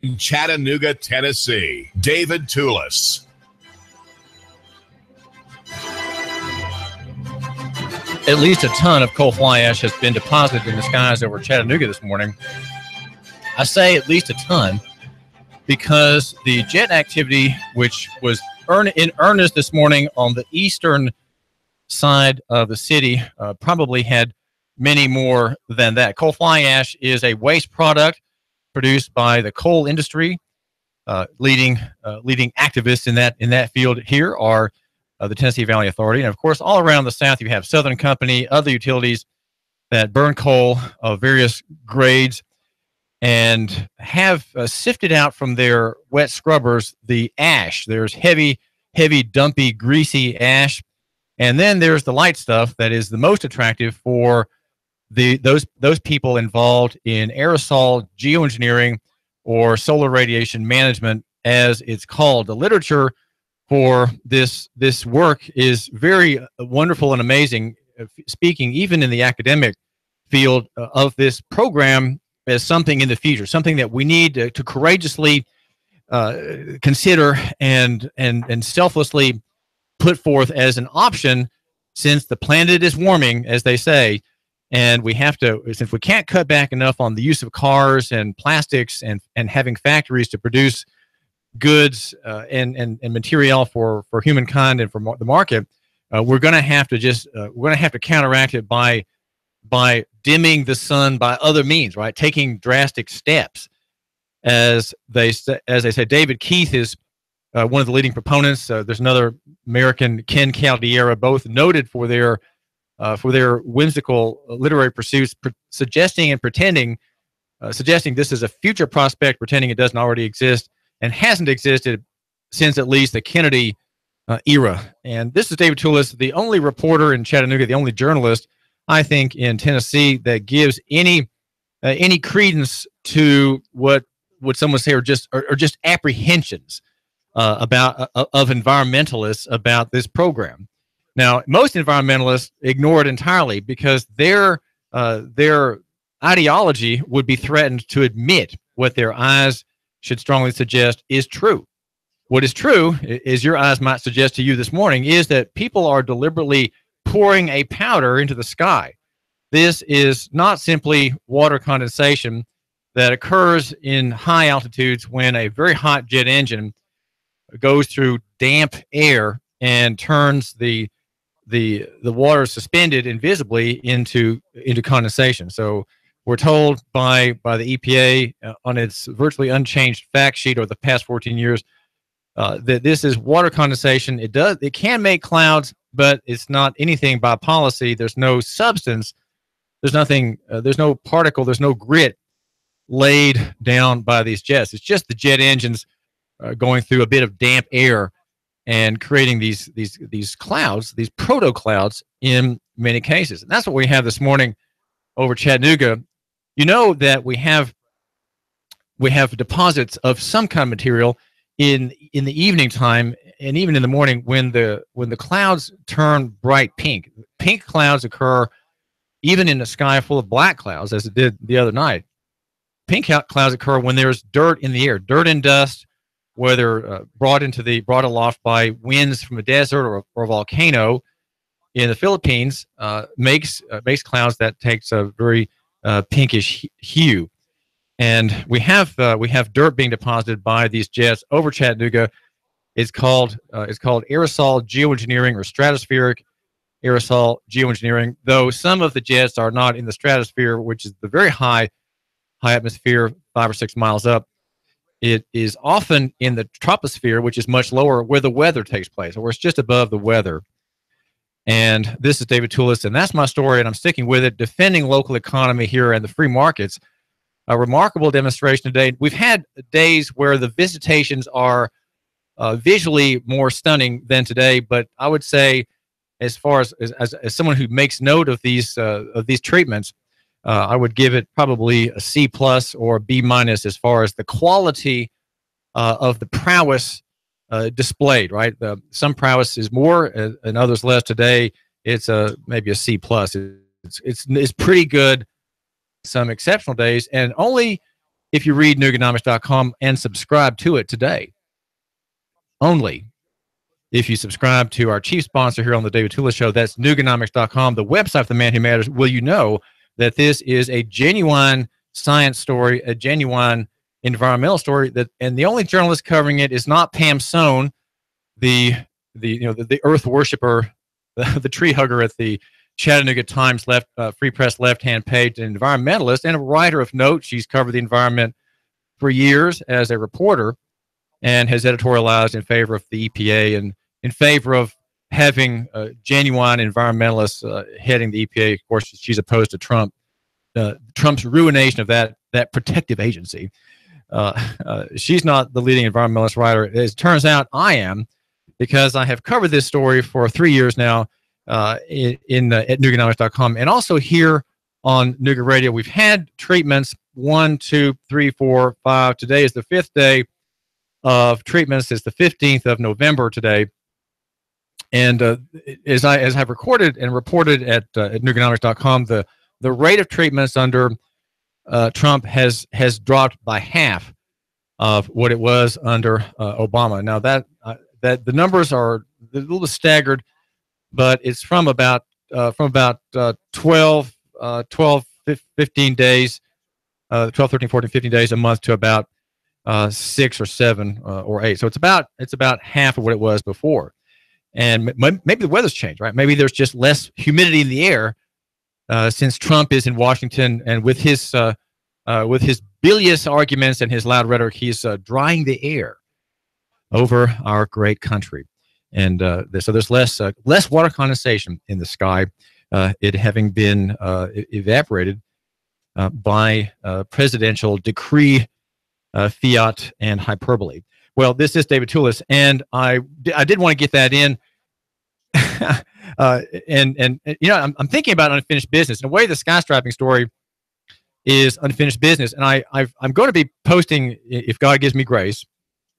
In Chattanooga, Tennessee, David Tulis. At least a ton of coal fly ash has been deposited in the skies over Chattanooga this morning. I say at least a ton because the jet activity, which was in earnest this morning on the eastern side of the city, probably had many more than that. Coal fly ash is a waste product produced by the coal industry. Leading activists in that field here are the Tennessee Valley Authority. And, of course, all around the South, you have Southern Company, other utilities that burn coal of various grades and have sifted out from their wet scrubbers the ash. There's heavy, dumpy, greasy ash. And then there's the light stuff that is the most attractive for those people involved in aerosol geoengineering or solar radiation management, as it's called. The literature for this work is very wonderful and amazing, speaking even in the academic field of this program as something in the future, something that we need to courageously consider and selflessly put forth as an option, since the planet is warming, as they say, and we have to, since we can't cut back enough on the use of cars and plastics and having factories to produce goods and material for humankind and for the market, we're going to have to counteract it by dimming the sun by other means, right? Taking drastic steps, as they say. David Keith is one of the leading proponents. There's another American, Ken Caldeira, both noted for their whimsical literary pursuits, suggesting this is a future prospect, pretending it doesn't already exist and hasn't existed since at least the Kennedy era. And this is David Tulis, the only reporter in Chattanooga, the only journalist, I think, in Tennessee that gives any credence to what some would say are just apprehensions of environmentalists about this program. Now, most environmentalists ignore it entirely because their ideology would be threatened to admit what their eyes should strongly suggest is true. What is true, as your eyes might suggest to you this morning, is that people are deliberately pouring a powder into the sky. This is not simply water condensation that occurs in high altitudes when a very hot jet engine goes through damp air and turns the water suspended invisibly into condensation. So we're told by the EPA on its virtually unchanged fact sheet over the past 14 years that this is water condensation. It can make clouds, but it's not anything by policy. There's no substance. There's nothing. There's no particle. There's no grit laid down by these jets. It's just the jet engines going through a bit of damp air and creating these clouds, these proto clouds in many cases. And that's what we have this morning over Chattanooga. You know that we have deposits of some kind of material in the evening time and even in the morning when the clouds turn bright pink. Pink clouds occur even in a sky full of black clouds, as it did the other night. Pink clouds occur when there's dirt in the air, dirt and dust, whether brought aloft by winds from a desert or a volcano in the Philippines, makes clouds that takes a very pinkish hue. And we have dirt being deposited by these jets over Chattanooga. It's called aerosol geoengineering or stratospheric aerosol geoengineering, though some of the jets are not in the stratosphere, which is the very high atmosphere, 5 or 6 miles up. It is often in the troposphere, which is much lower, where the weather takes place, or it's just above the weather. And this is David Tulis, and that's my story, and I'm sticking with it, defending local economy here and the free markets. A remarkable demonstration today. We've had days where the visitations are visually more stunning than today, but I would say, as far as someone who makes note of these treatments, I would give it probably a C+ or a B- as far as the quality of the prowess displayed. Right, some prowess is more and others less. Today, it's maybe a C+. It's pretty good. Some exceptional days, and only if you read Nooganomics.com and subscribe to it today. Only if you subscribe to our chief sponsor here on the David Tulis Show, that's Nooganomics.com, the website of The Man Who Matters, will you know that this is a genuine science story, a genuine environmental story, and the only journalist covering it is not Pam Sohn, the earth worshiper, the tree hugger at the Chattanooga Times Free Press left-hand page, an environmentalist and a writer of note. She's covered the environment for years as a reporter and has editorialized in favor of the EPA and in favor of having genuine environmentalists heading the EPA. Of course, she's opposed to Trump's ruination of that protective agency. She's not the leading environmentalist writer. As it turns out, I am, because I have covered this story for 3 years now at Nooganomics.com, and also here on Nooga Radio. We've had treatments 1, 2, 3, 4, 5. Today is the 5th day of treatments. It's the 15th of November today. And as I've recorded and reported at Nooganomics.com, the rate of treatments under Trump has dropped by half of what it was under Obama. Now that the numbers are a little staggered, but it's from about 12, 15 days, 12, 13, 14, 15 days a month to about 6 or 7 or 8. So it's about half of what it was before. And maybe the weather's changed, right? Maybe there's just less humidity in the air since Trump is in Washington, and with his bilious arguments and his loud rhetoric, he's drying the air over our great country. And so there's less water condensation in the sky, it having been evaporated by presidential decree, fiat, and hyperbole. Well, this is David Tulis, and I did want to get that in. And I'm thinking about unfinished business. In a way, the skystriping story is unfinished business, and I'm going to be posting, if God gives me grace,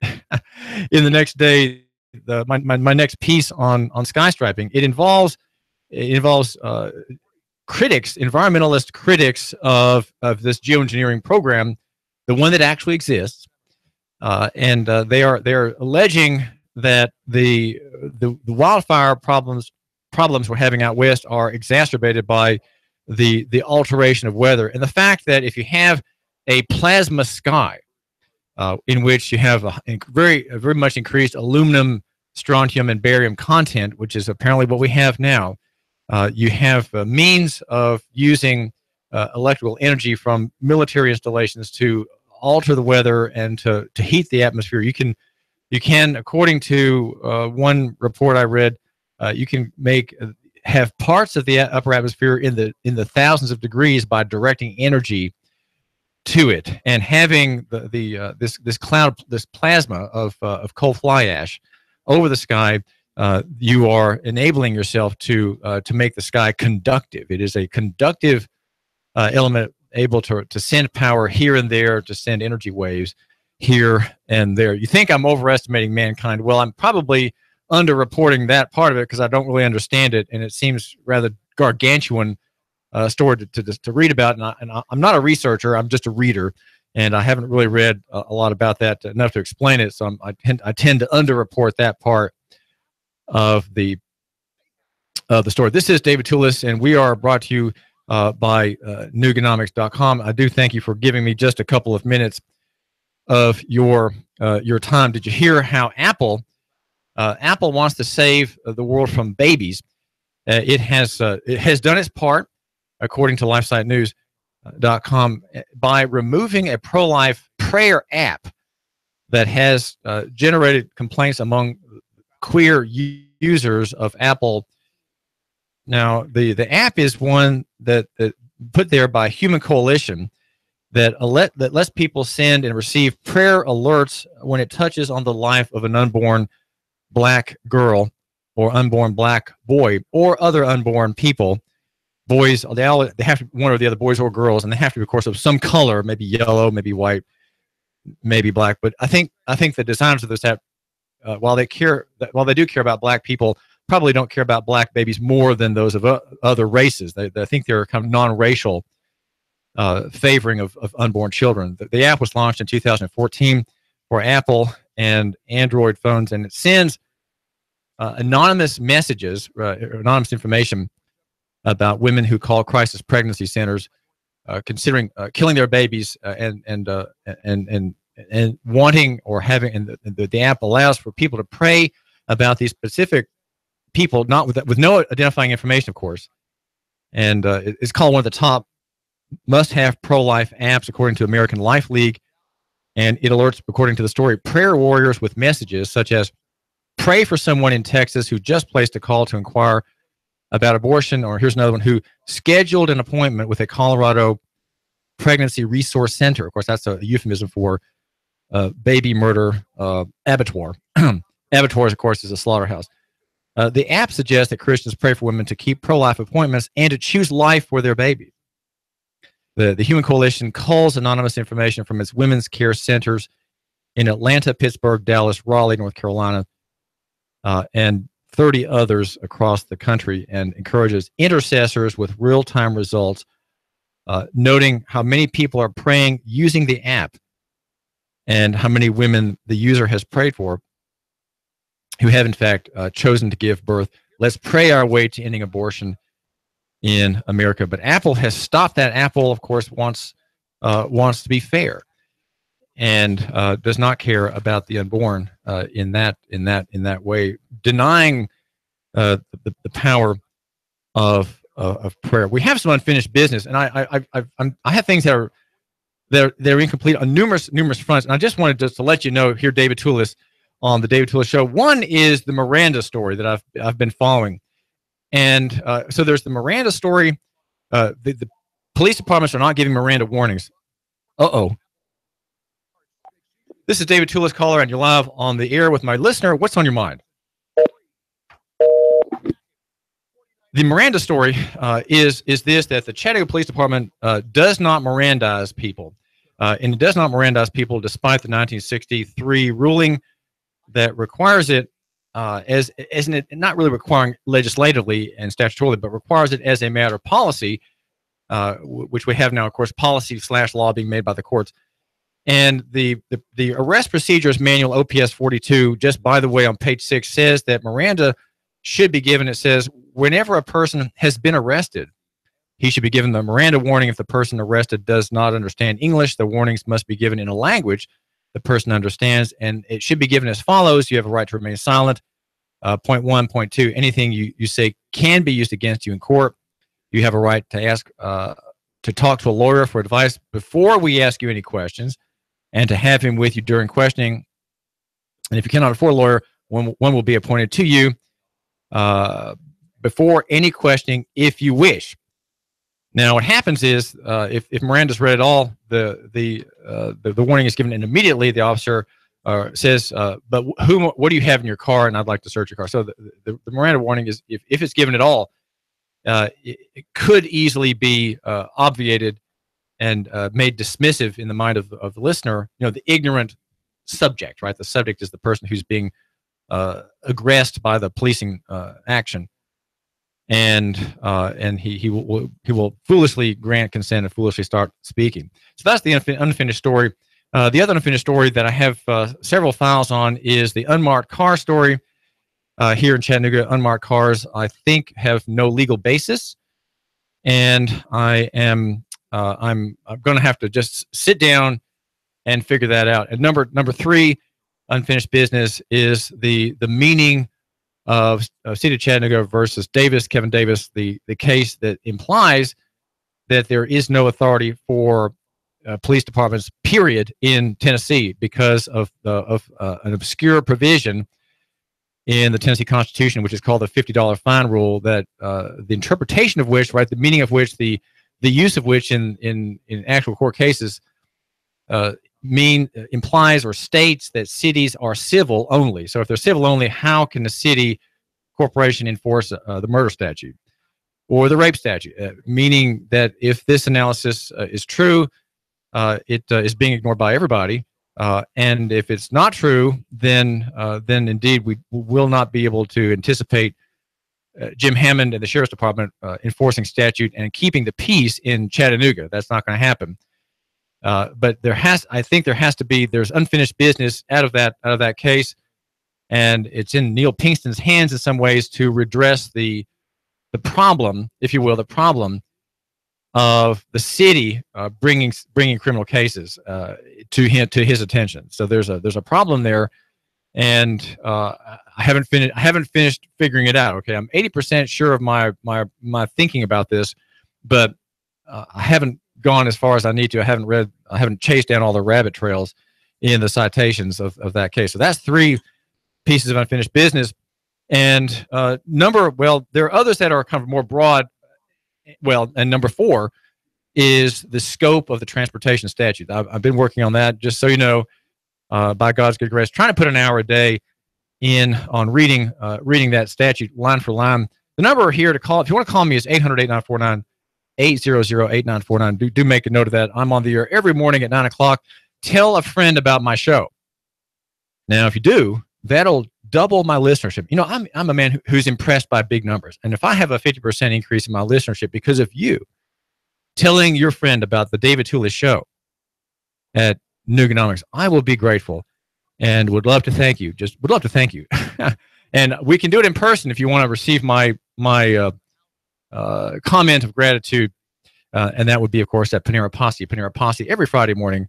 in the next day, my next piece on skystriping. It involves critics, environmentalist critics of this geoengineering program, the one that actually exists. And they are alleging that the wildfire problems we're having out west are exacerbated by the alteration of weather, and the fact that if you have a plasma sky in which you have a very much increased aluminum, strontium, and barium content, which is apparently what we have now, you have means of using electrical energy from military installations to alter the weather and to heat the atmosphere. You can, according to one report I read, you can have parts of the upper atmosphere in the thousands of degrees by directing energy to it, and having this cloud, this plasma of coal fly ash over the sky. You are enabling yourself to make the sky conductive. It is a conductive element, able to send power here and there, to send energy waves here and there. You think I'm overestimating mankind? Well, I'm probably underreporting that part of it because I don't really understand it, and it seems rather gargantuan story to read about. And I'm not a researcher; I'm just a reader, and I haven't really read a lot about that enough to explain it. So I tend to underreport that part of the story. This is David Tulis, and we are brought to you by Nooganomics.com. I do thank you for giving me just a couple of minutes of your time. Did you hear how Apple wants to save the world from babies? It has done its part, according to LifeSiteNews.com, by removing a pro-life prayer app that has generated complaints among queer users of Apple. Now, the app is one that put there by Human Coalition that lets people send and receive prayer alerts when it touches on the life of an unborn black girl or unborn black boy or other unborn people. Boys, they have to be one or the other, boys or girls, and they have to be, of course, of some color, maybe yellow, maybe white, maybe black. But I think the designers of this app, while they do care about black people, probably don't care about black babies more than those of other races. I think they're kind of non-racial favoring of unborn children. The app was launched in 2014 for Apple and Android phones, and it sends anonymous messages, anonymous information about women who call crisis pregnancy centers, considering killing their babies, and wanting or having. And the app allows for people to pray about these specific people, not with no identifying information, of course. And it's called one of the top must-have pro-life apps according to American Life League. And it alerts, according to the story, prayer warriors with messages such as, pray for someone in Texas who just placed a call to inquire about abortion, or here's another one, who scheduled an appointment with a Colorado Pregnancy Resource Center. Of course, that's a euphemism for baby murder abattoir. Abattoirs, of course, is a slaughterhouse. The app suggests that Christians pray for women to keep pro-life appointments and to choose life for their baby. The Human Coalition calls anonymous information from its women's care centers in Atlanta, Pittsburgh, Dallas, Raleigh, North Carolina, and 30 others across the country, and encourages intercessors with real-time results, noting how many people are praying using the app and how many women the user has prayed for who have, in fact, chosen to give birth. Let's pray our way to ending abortion in America. But Apple has stopped that. Apple, of course, wants to be fair, and does not care about the unborn in that way, denying the power of prayer. We have some unfinished business, and I have things that are they're incomplete on numerous fronts, and I just wanted to let you know here, David Tulis, on the David Tulis Show. One is the Miranda story that I've been following, and so there's the Miranda story. The police departments are not giving Miranda warnings. This is David Tulis, caller, and you're live on the air with my listener. What's on your mind? The Miranda story is this, that the Chattanooga Police Department does not Mirandize people. And it does not Mirandize people despite the 1963 ruling that requires it, not really requiring legislatively and statutorily, but requires it as a matter of policy, which we have now, of course, policy/law being made by the courts. And the Arrest Procedures Manual, OPS 42, just by the way, on page 6, says that Miranda should be given, it says, whenever a person has been arrested, he should be given the Miranda warning. If the person arrested does not understand English, the warnings must be given in a language the person understands, and it should be given as follows. You have a right to remain silent. Point 1, point 2, anything you say can be used against you in court. You have a right to ask to talk to a lawyer for advice before we ask you any questions, and to have him with you during questioning. And if you cannot afford a lawyer, one will be appointed to you before any questioning if you wish. Now, what happens is, if Miranda's read at all, the warning is given, and immediately the officer says, "But what do you have in your car? And I'd like to search your car." So the Miranda warning is, if it's given at all, it could easily be obviated and made dismissive in the mind of the listener. You know, the ignorant subject, right? The subject is the person who's being aggressed by the policing action. And he will foolishly grant consent and foolishly start speaking. So that's the unfinished story. The other unfinished story that I have several files on is the unmarked car story here in Chattanooga. Unmarked cars, I think, have no legal basis, and I'm going to have to just sit down and figure that out. And number 3 unfinished business is the meaning of City of Chattanooga versus Davis, Kevin Davis, the case that implies that there is no authority for police departments, period, in Tennessee because of an obscure provision in the Tennessee Constitution, which is called the $50 fine rule, that the interpretation of which, right, the meaning of which, the use of which in actual court cases implies or states that cities are civil only. So if they're civil only, how can the city corporation enforce the murder statute or the rape statute? Meaning that if this analysis is true, it is being ignored by everybody. And if it's not true, then indeed we will not be able to anticipate Jim Hammond and the Sheriff's Department enforcing statute and keeping the peace in Chattanooga. That's not going to happen. But I think there's unfinished business out of that case, and it's in Neil Pinkston's hands in some ways to redress the problem, if you will, the problem of the city bringing criminal cases to his attention. So there's a problem there, and I haven't finished figuring it out. Okay, I'm 80% sure of my thinking about this, but I haven't gone as far as I need to. I haven't chased down all the rabbit trails in the citations of that case. So that's 3 pieces of unfinished business. And there are others that are kind of more broad. Well, and number 4 is the scope of the transportation statute. I've been working on that, just so you know, by God's good grace, trying to put an hour a day in on reading that statute line for line. The number here to call, if you want to call me, is 800-8949, 800-8949. Do make a note of that. I'm on the air every morning at 9 o'clock. Tell a friend about my show. Now, if you do, that'll double my listenership. You know, I'm a man who's impressed by big numbers. And if I have a 50% increase in my listenership because of you telling your friend about the David Tulis show at Nooganomics, I will be grateful and would love to thank you. Just would love to thank you. And we can do it in person if you want to receive my comment of gratitude. And that would be, of course, at Panera Posse every Friday morning,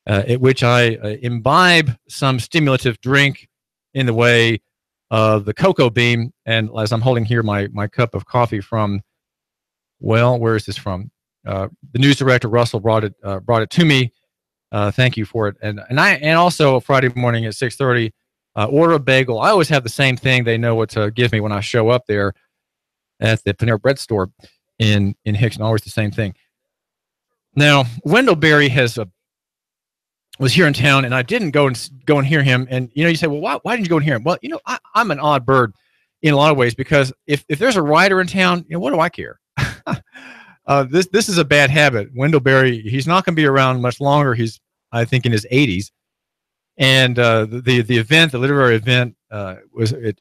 at which I imbibe some stimulative drink in the way of the cocoa bean. And as I'm holding here my cup of coffee from, well, where is this from? The news director, Russell, brought it to me. Thank you for it. And also Friday morning at 6:30, order a bagel. I always have the same thing. They know what to give me when I show up there at the Panera Bread store in Hickson. Always the same thing. Now, Wendell Berry was here in town, and I didn't go and hear him. And you say, well, why didn't you go and hear him? Well, I'm an odd bird in a lot of ways, because if there's a writer in town, what do I care? This is a bad habit. Wendell Berry, he's not going to be around much longer. He's, I think, in his 80s. And the event, the literary event, was at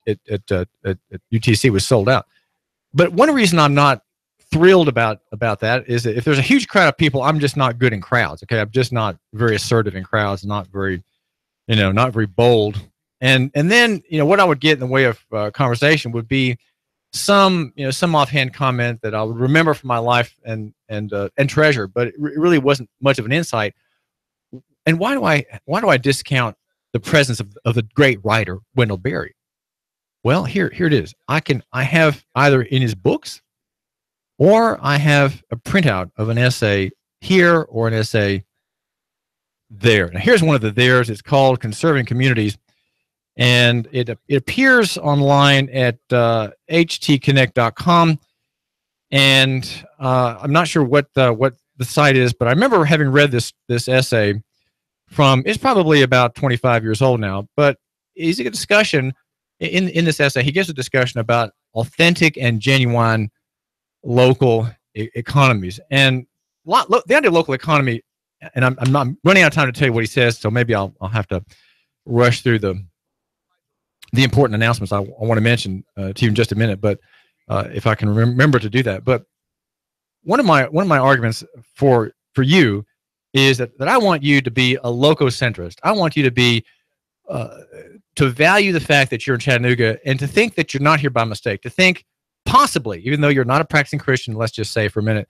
UTC was sold out. But one reason I'm not thrilled about that is that if there's a huge crowd of people, I'm just not good in crowds. Okay, I'm just not very assertive in crowds, not very bold. And then what I would get in the way of conversation would be some offhand comment that I would remember from my life and treasure, but it really wasn't much of an insight. And why do I discount the presence of the great writer Wendell Berry? Well, here it is. I have either in his books, or I have a printout of an essay here or an essay there. Now, here's one of the theirs. It's called Conserving Communities, and it appears online at htconnect.com. And I'm not sure what the site is, but I remember having read this essay it's probably about 25 years old now, but it's a discussion in this essay. He gives a discussion about authentic and genuine local economies. And the idea of local economy, and I'm not running out of time to tell you what he says, so maybe I'll have to rush through the important announcements I want to mention to you in just a minute, but if I can remember to do that. But one of my arguments for you is that I want you to be a lococentrist. I want you to be to value the fact that you're in Chattanooga, and to think that you're not here by mistake, to think possibly, even though you're not a practicing Christian, let's just say for a minute,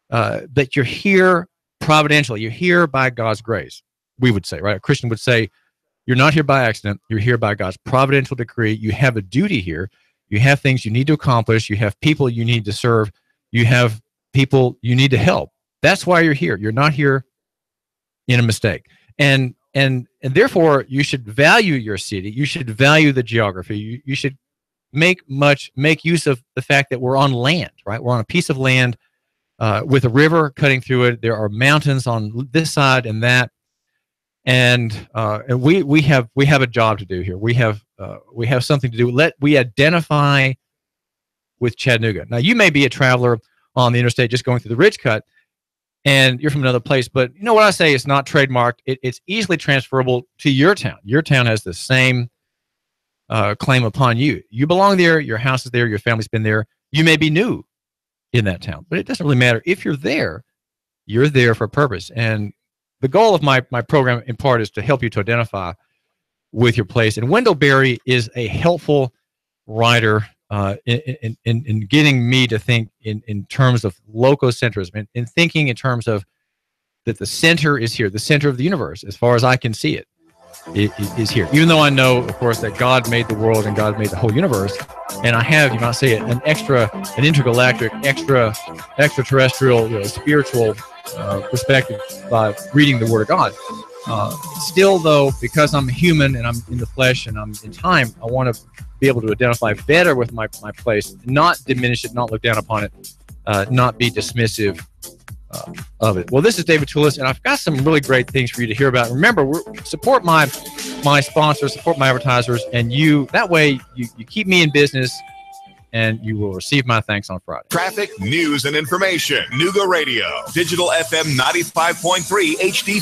that you're here providentially. You're here by God's grace, we would say, right? A Christian would say, you're not here by accident. You're here by God's providential decree. You have a duty here. You have things you need to accomplish. You have people you need to serve. You have people you need to help. That's why you're here. You're not here in a mistake. And therefore, you should value your city. You should value the geography. You should make use of the fact that we're on land, right? We're on a piece of land with a river cutting through it. There are mountains on this side and that, and we have a job to do here. We have something to do. We identify with Chattanooga. Now, you may be a traveler on the interstate just going through the Ridge Cut, and you're from another place, but you know what I say? It's not trademarked. It's easily transferable to your town. Your town has the same claim upon you. You belong there. Your house is there. Your family's been there. You may be new in that town, but it doesn't really matter. If you're there for a purpose. And the goal of my program, in part, is to help you to identify with your place. And Wendell Berry is a helpful writer in getting me to think in terms of lococentrism, in thinking in terms of that the center is here, the center of the universe, as far as I can see it, is here. Even though I know, of course, that God made the world and God made the whole universe, and I have, you might say, an intergalactic, extraterrestrial, spiritual perspective by reading the Word of God. Still, though, because I'm human and I'm in the flesh and I'm in time, I want to be able to identify better with my place, not diminish it, not look down upon it, not be dismissive of it. Well, this is David Tulis, and I've got some really great things for you to hear about. Remember, support my sponsors, support my advertisers, and that way you keep me in business, and you will receive my thanks on Friday. Traffic, news, and information. Nooga Radio, Digital FM 95.3 HD.